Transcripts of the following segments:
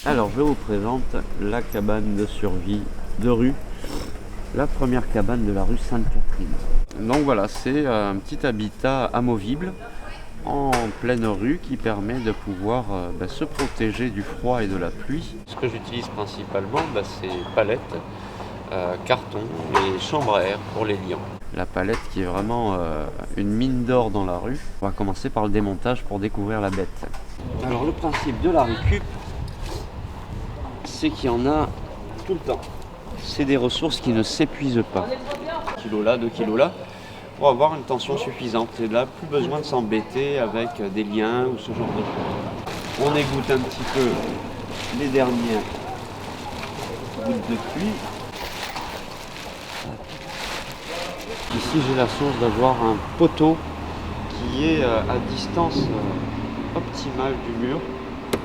Alors je vous présente la cabane de survie de rue, la première cabane de la rue Sainte-Catherine. Donc voilà, c'est un petit habitat amovible en pleine rue qui permet de pouvoir se protéger du froid et de la pluie. Ce que j'utilise principalement, c'est palettes, carton et chambre à air pour les liants. La palette qui est vraiment une mine d'or dans la rue. On va commencer par le démontage pour découvrir la bête. Alors le principe de la récup, c'est qu'il y en a tout le temps. C'est des ressources qui ne s'épuisent pas. 1 kilo là, 2 kilos là, pour avoir une tension suffisante. Et là, plus besoin de s'embêter avec des liens ou ce genre de choses. On égoutte un petit peu les dernières gouttes de pluie. Ici, j'ai la chance d'avoir un poteau qui est à distance optimale du mur.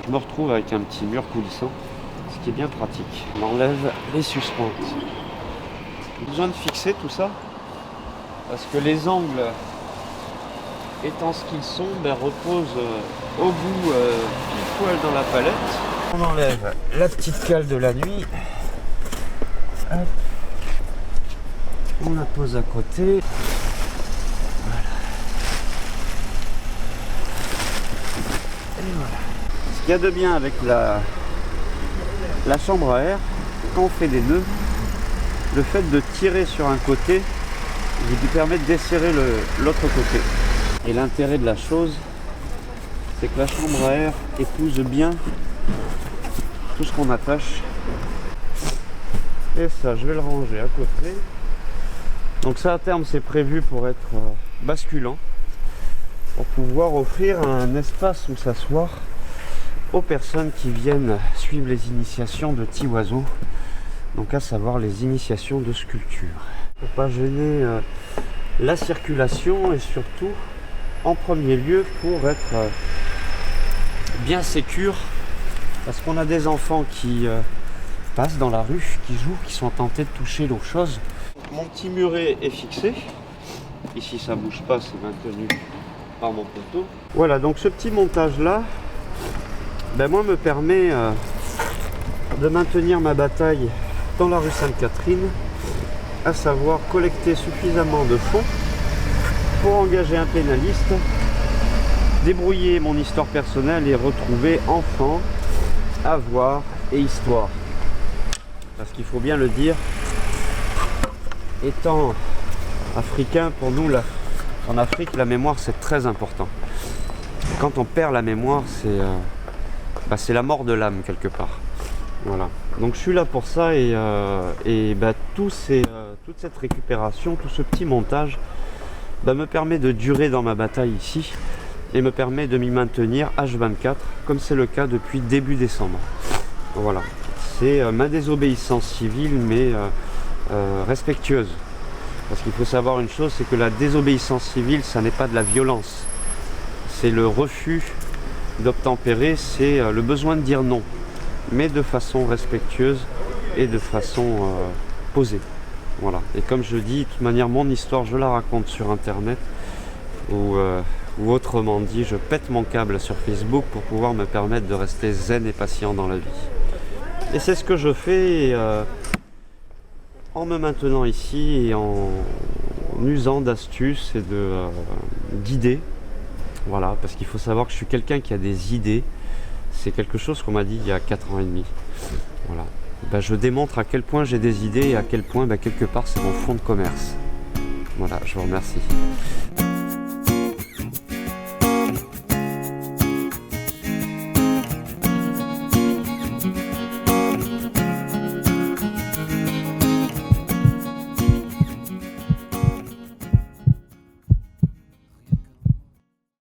Je me retrouve avec un petit mur coulissant, ce qui est bien pratique. On enlève les suspentes. Besoin de fixer tout ça, parce que les angles, étant ce qu'ils sont, reposent au bout pile poil dans la palette. On enlève la petite cale de la nuit. Hop. On la pose à côté. Voilà. Et voilà. Ce qu'il y a de bien avec la chambre à air, quand on fait des nœuds, le fait de tirer sur un côté vous permet de desserrer l'autre côté. Et l'intérêt de la chose, c'est que la chambre à air épouse bien tout ce qu'on attache. Et ça, je vais le ranger à côté. Donc ça, à terme, c'est prévu pour être basculant, pour pouvoir offrir un espace où s'asseoir aux personnes qui viennent suivre les initiations de petits oiseaux, donc à savoir les initiations de sculpture. Pour pas gêner la circulation et surtout, en premier lieu, pour être bien sécure, parce qu'on a des enfants qui passent dans la rue, qui jouent, qui sont tentés de toucher l'eau chose. Mon petit muret est fixé. Ici, ça bouge pas, c'est maintenu par mon poteau. Voilà, donc ce petit montage là, moi me permet de maintenir ma bataille dans la rue Sainte-Catherine, à savoir collecter suffisamment de fonds pour engager un pénaliste, débrouiller mon histoire personnelle et retrouver enfants, avoirs et histoire. Parce qu'il faut bien le dire, étant africain, pour nous, en Afrique, la mémoire, c'est très important. Quand on perd la mémoire, c'est la mort de l'âme, quelque part. Voilà. Donc je suis là pour ça et toute cette récupération, tout ce petit montage me permet de durer dans ma bataille ici et me permet de m'y maintenir H24, comme c'est le cas depuis début décembre. Voilà. C'est ma désobéissance civile, mais respectueuse. Parce qu'il faut savoir une chose, c'est que la désobéissance civile, ça n'est pas de la violence. C'est le refus d'obtempérer, c'est le besoin de dire non, mais de façon respectueuse et de façon posée. Voilà. Et comme je dis, de toute manière, mon histoire, je la raconte sur Internet, ou autrement dit, je pète mon câble sur Facebook pour pouvoir me permettre de rester zen et patient dans la vie. Et c'est ce que je fais en me maintenant ici et en usant d'astuces et d'idées. Voilà, parce qu'il faut savoir que je suis quelqu'un qui a des idées. C'est quelque chose qu'on m'a dit il y a 4 ans et demi. Voilà. Je démontre à quel point j'ai des idées et à quel point, quelque part, c'est mon fonds de commerce. Voilà, je vous remercie.